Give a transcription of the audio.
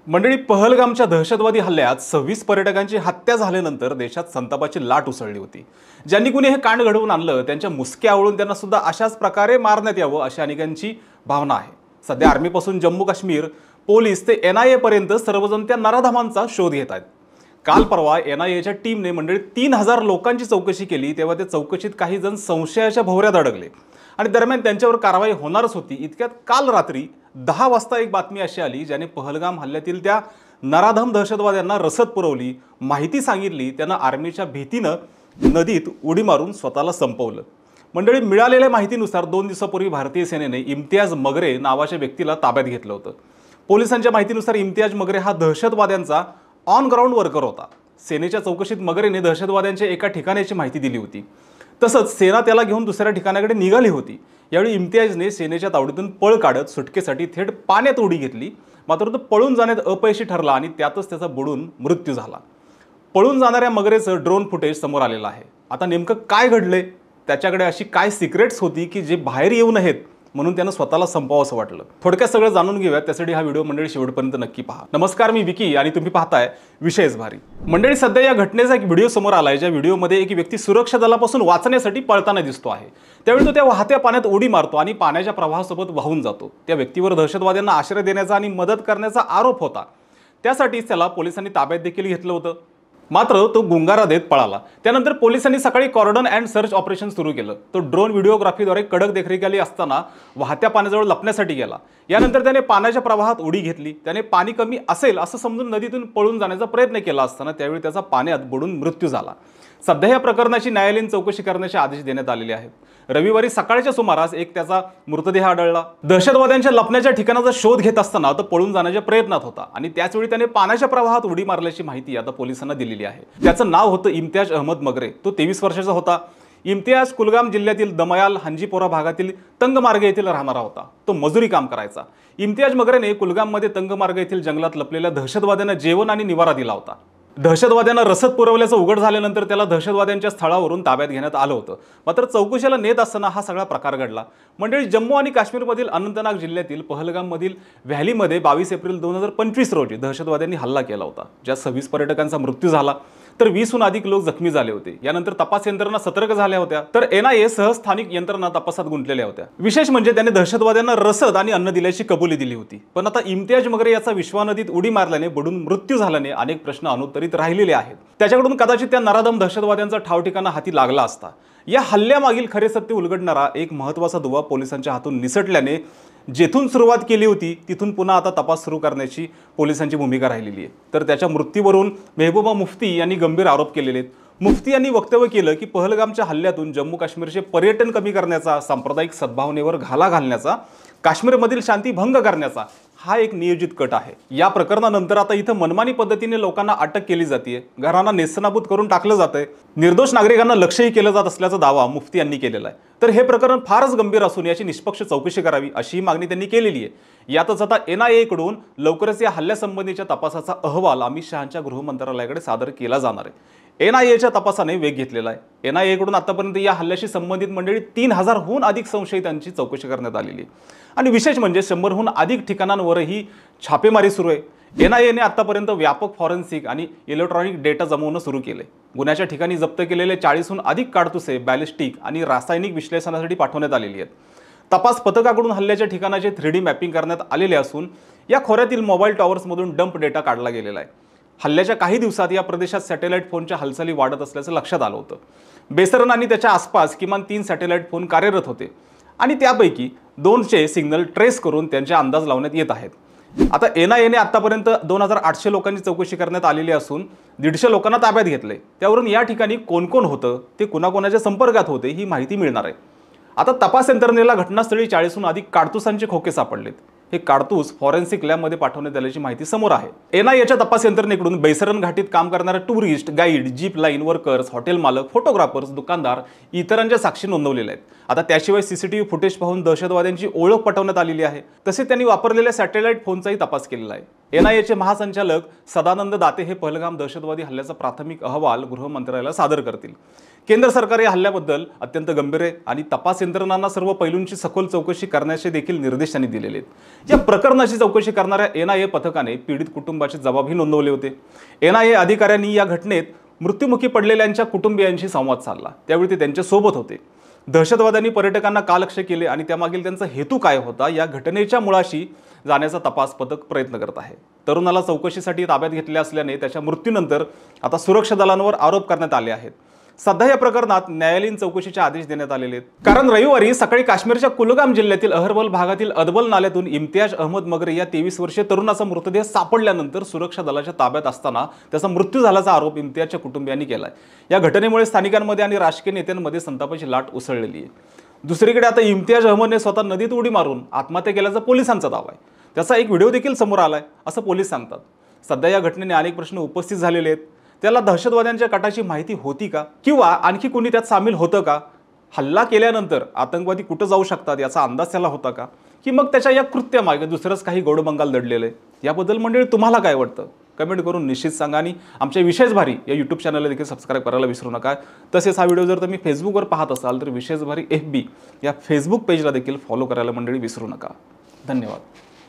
मंडळी, पहलगामच्या दहशतवादी हल्ल्यात 26 पर्यटकांची हत्या झाल्यानंतर देशात संतापाची लाट उसळली होती। ज्यांनी कुणी हे कांड घडवून आणलं त्यांच्या मुसक्या आवळून त्यांना सुद्धा अशाच प्रकारे मारण्यात यावं अशी अनेकांची भावना आहे। सध्या आर्मीपासून जम्मू काश्मीर पोलीस ते NIA पर्यंत सर्वजण त्या नराधमांचा शोध घेत आहेत। काल परवा NIAच्या टीमने मंडळी 3000 लोकांची चौकशी केली, तेव्हा त्या चौकशीत काही जण संशयाच्या भोवऱ्यात अडकले आणि दरम्यान त्यांच्यावर कारवाई होणारच होती। इतक्यात काल रात्री 10 वाजता एक बातमी अशी आली ज्याने पहलगाम हल्ल्यातील त्या नराधम दहशतवाद्यांना रसद पुरवली, माहिती सांगितली, त्यांना आर्मीच्या भीतीने नदीत उडी मारून स्वतःला संपवलं। मंडळी, मिळालेल्या माहितीनुसार 2 दिवसापूर्वी भारतीय सेनेने इम्तियाज मगरे नावाच्या व्यक्तीला ताब्यात घेतलं होतं। पोलिसांच्या माहितीनुसार इम्तियाज मगरे हा दहशतवाद्यांचा ऑन ग्राउंड वर्कर होता। सेनेच्या चौकशीत मगरेने दहशतवाद्यांच्या एका ठिकाणाची माहिती दिली होती, तसंच सेना त्याला घेऊन दुसऱ्या ठिकाणाकडे निघाली होती। यावेळी इम्तियाजने सेनेच्या तावडीतून पळ काढत सुटकेसाठी थेट पाण्यात उडी घेतली, मात्र तो पळून जाण्यात अपयशी ठरला आणि त्यातच त्याचा बुडून मृत्यू झाला। पळून जाणाऱ्या मगरेचं ड्रोन फुटेज समोर आलेलं आहे। आता नेमकं काय घडलंय, त्याच्याकडे अशी काय सिक्रेट्स होती की जे बाहेर येऊ नयेत म्हणून त्यानं स्वतःला संपवावं असं वाटलं। थोडक्यात सगळं जाणून घेऊयात, त्यासाठी हा व्हिडिओ मंडळी शेवटपर्यंत नक्की पहा। नमस्कार, मी विकी आणि तुम्ही पाहताय विशेष भारी। मंडळी, सध्या या घटनेचा एक व्हिडिओ समोर आलाय ज्या व्हिडिओमध्ये एक व्यक्ती सुरक्षा दलापासून वाचण्यासाठी पळताना दिसतो आहे। त्यावेळी तो त्या वाहत्या पाण्यात उडी मारतो आणि पाण्याच्या प्रवाहासोबत वाहून जातो। त्या व्यक्तीवर दहशतवाद्यांना आश्रय देण्याचा आणि मदत करण्याचा आरोप होता, त्यासाठीच त्याला पोलिसांनी ताब्यात देखील घेतलं होतं। मात्र तो गुंगारा देत पळाला। त्यानंतर पोलिसांनी सकाळी कॉर्डन अँड सर्च ऑपरेशन सुरू केलं। तो ड्रोन व्हिडिओग्राफीद्वारे कडक देखरेखीखाली असताना वाहत्या पाण्याजवळ लपण्यासाठी गेला। यानंतर त्याने पाण्याच्या प्रवाहात उडी घेतली। त्याने पाणी कमी असेल असं समजून नदीतून पळून जाण्याचा प्रयत्न केला असताना त्यावेळी त्याचा पाण्यात बुडून मृत्यू झाला। सध्या या प्रकरणाची न्यायालयीन चौकशी करण्याचे आदेश देण्यात आलेले आहेत। रविवारी सकाळच्या सुमारास एक त्याचा मृतदेह आढळला। दहशतवाद्यांच्या लपण्याच्या ठिकाणाचा शोध घेत असताना तो पळून जाण्याच्या प्रयत्नात होता आणि त्याचवेळी त्याने पाण्याच्या प्रवाहात उडी मारल्याची माहिती आता पोलिसांना दिलेली आहे। त्याचं नाव होतं इम्तियाज अहमद मगरे। तो 23 वर्षाचा होता। इम्तियाज कुलगाम जिल्ह्यातील दमयाल हांजीपोरा भागातील तंगमार्ग येथील राहणारा होता। तो मजुरी काम करायचा। इम्तियाज मगरेने कुलगाममध्ये तंगमार्ग येथील जंगलात लपलेल्या दहशतवाद्यांना जेवण आणि निवारा दिला होता। दहशतवाद्यांना रसद पुरवल्याचं उघड झाल्यानंतर त्याला दहशतवाद्यांच्या स्थळावरून ताब्यात घेण्यात आलं होतं। मात्र चौकशीला नेत असताना हा सगळा प्रकार घडला। मंडळी, जम्मू आणि काश्मीरमधील अनंतनाग जिल्ह्यातील पहलगाममधील व्हॅलीमध्ये 22 एप्रिल 2025 रोजी दहशतवाद्यांनी हल्ला केला होता, ज्यात 26 पर्यटकांचा मृत्यू झाला तर 20हून अधिक लोक जखमी झाले होते। यानंतर तपास यंत्रणा सतर्क झाल्या होत्या तर NIA सह स्थानिक यंत्रणा तपासात गुंतलेल्या होत्या। विशेष म्हणजे त्याने दहशतवाद्यांना रसद आणि अन्न दिल्याची कबुली दिली होती। पण आता इम्तियाज मगरे याचा विश्वा नदीत उडी मारल्याने बुडून मृत्यू झाल्याने अनेक प्रश्न अनुत्तरित राहिलेले आहेत। त्याच्याकडून कदाचित त्या नराधम दहशतवाद्यांचा ठावठिकाणा हाती लागला असता। या हल्ल्यामागील खरे सत्य उलगडणारा एक महत्त्वाचा दुवा पोलिसांच्या हातून निसटल्याने जेथून सुरुवात केली होती तिथून पुन्हा आता तपास सुरू करण्याची पोलिसांची भूमिका राहिलेली आहे। तर त्याच्या मृत्यूवरून मेहबूबा मुफ्ती यांनी गंभीर आरोप केलेले आहेत। मुफ्ती यांनी वक्तव्य केलं की पहलगामच्या हल्ल्यातून जम्मू काश्मीरचे पर्यटन कमी करण्याचा, सांप्रदायिक सद्भावनेवर घाला घालण्याचा, काश्मीरमधील शांती भंग करण्याचा हा एक नियोजित कट आहे। या प्रकरणानंतर आता इथं मनमानी पद्धतीने लोकांना अटक केली जाते, घरांना नेस्तनाबूत करून टाकलं जातंय, निर्दोष नागरिकांना लक्ष्यही केलं जात असल्याचा दावा मुफ्ती यांनी केलेला आहे। तर हे प्रकरण फारच गंभीर असून याची निष्पक्ष चौकशी करावी अशी मागणी त्यांनी केलेली आहे। यातच आता NIA कडून लवकरच या हल्ल्यासंबंधीच्या तपासाचा अहवाल अमित शहांच्या गृह मंत्रालयाकडे सादर केला जाणार आहे। NIAच्या तपासाने वेग घेतलेला आहे। NIA कडून आतापर्यंत या हल्ल्याशी संबंधित मंडळी 3000हून अधिक संशयितांची चौकशी करण्यात आलेली आहे आणि विशेष म्हणजे 100हून अधिक ठिकाणांवरही छापेमारी सुरू आहे। NIAने आतापर्यंत व्यापक फॉरेन्सिक आणि इलेक्ट्रॉनिक डेटा जमवणं सुरू केले। गुन्ह्याच्या ठिकाणी जप्त केलेले 40हून अधिक काडतुसे बॅलिस्टिक आणि रासायनिक विश्लेषणासाठी पाठवण्यात आलेली आहेत। तपास पथकाकडून हल्ल्याच्या ठिकाणाचे 3D मॅपिंग करण्यात आलेले असून या खोऱ्यातील मोबाईल टॉवर्समधून डंप डेटा काढला गेलेला आहे। हल्ल्याच्या काही दिवसात या प्रदेशात सॅटेलाइट फोनच्या हालचाली वाढत असल्याचं लक्षात आलं होतं। बेसरन आणि त्याच्या आसपास किमान 3 सॅटेलाइट फोन कार्यरत होते आणि त्यापैकी 200 सिग्नल ट्रेस करून त्यांचे अंदाज लावण्यात येत आहेत। आता NIAने आतापर्यंत 2800 लोकांची चौकशी करण्यात आलेली असून 150 लोकांना ताब्यात घेतले। त्यावरून या ठिकाणी कोण कोण होतं, ते कुणाकोणाच्या संपर्कात होते ही माहिती मिळणार आहे। आता तपास यंत्रणेला घटनास्थळी 40हून अधिक काडतुसांचे खोके सापडलेत। हे काडतूस फॉरेन्सिक लॅबमध्ये पाठवण्यात आल्याची माहिती समोर आहे। NIAच्या तपास यंत्रणेकडून बैसरन घाटीत काम करणारे tourist, guide, jeep line workers, hotel मालक, फोटोग्राफर्स, दुकानदार इतरांच्या साक्षी नोंदवलेल्या आहेत। आता त्याशिवाय CCTV फुटेज पाहून दहशतवाद्यांची ओळख पटवण्यात आलेली आहे। तसेच त्यांनी वापरलेल्या सॅटेलाइट फोनचाही तपास केलेला आहे। NIAचे महासंचालक सदानंद दाते हे पहलगाम दहशतवादी हल्ल्याचा प्राथमिक अहवाल गृह मंत्रालयाला सादर करतील। केंद्र सरकार या हल्ल्याबद्दल अत्यंत गंभीर आहे आणि तपास यंत्रणांना सर्व पैलूंची सखोल चौकशी करण्याचे देखील निर्देश त्यांनी दिलेले आहेत। या प्रकरणाची चौकशी करणाऱ्या NIA पथकाने पीडित कुटुंबाचे जबाबही नोंदवले होते। NIA अधिकाऱ्यांनी या घटनेत मृत्युमुखी पडलेल्यांच्या कुटुंबियांशी संवाद साधला, त्यावेळी ते त्यांच्या सोबत होते। दहशतवाद्यांनी पर्यटकांना का लक्ष्य केले आणि त्यामागील त्यांचा हेतू काय होता या घटनेच्या मुळाशी जाण्याचा तपास पथक प्रयत्न करत आहे। तरुणाला चौकशीसाठी ताब्यात घेतले असल्याने त्याच्या मृत्यूनंतर आता सुरक्षा दलांवर आरोप करण्यात आले आहेत। सध्या या प्रकरणात न्यायालयीन चौकशीचे आदेश देण्यात आलेले आहेत। कारण रविवारी सकाळी काश्मीरच्या कुलगाम जिल्ह्यातील अहरबल भागातील अदबल नाल्यातून इम्तियाज अहमद मगरे या 23 वर्षीय तरुणाचा मृतदेह सापडल्यानंतर सुरक्षा दलाच्या ताब्यात असताना त्याचा मृत्यू झाल्याचा आरोप इम्तियाजच्या कुटुंबियांनी केलाय। या घटनेमुळे स्थानिकांमध्ये आणि राजकीय नेत्यांमध्ये संतापाची लाट उसळलेली आहे। दुसरीकडे आता इम्तियाज अहमदने स्वतः नदीत उडी मारून आत्महत्या केल्याचा पोलिसांचा दावा आहे। त्याचा एक व्हिडिओ देखील समोर आलाय असं पोलीस सांगतात। सध्या या घटनेने अनेक प्रश्न उपस्थित झालेले आहेत। त्याला दहशतवाद्यांच्या कटाची माहिती होती का किंवा आणखी कोणी त्यात सामील होतं का? हल्ला केल्यानंतर आतंकवादी कुठं जाऊ शकतात याचा अंदाज त्याला होता का, की मग त्याच्या या कृत्यामागे दुसरंच काही गोडबंगाल दडलेलं आहे? याबद्दल मंडळी तुम्हाला काय वाटतं कमेंट करून निश्चित सांगा आणि आमच्या विशेष भारी या यूट्यूब चॅनलला देखील सबस्क्राईब करायला विसरू नका। तसेच हा व्हिडिओ जर तुम्ही फेसबुकवर पाहत असाल तर विशेष भारी FB या फेसबुक पेजला देखील फॉलो करायला मंडळी विसरू नका। धन्यवाद।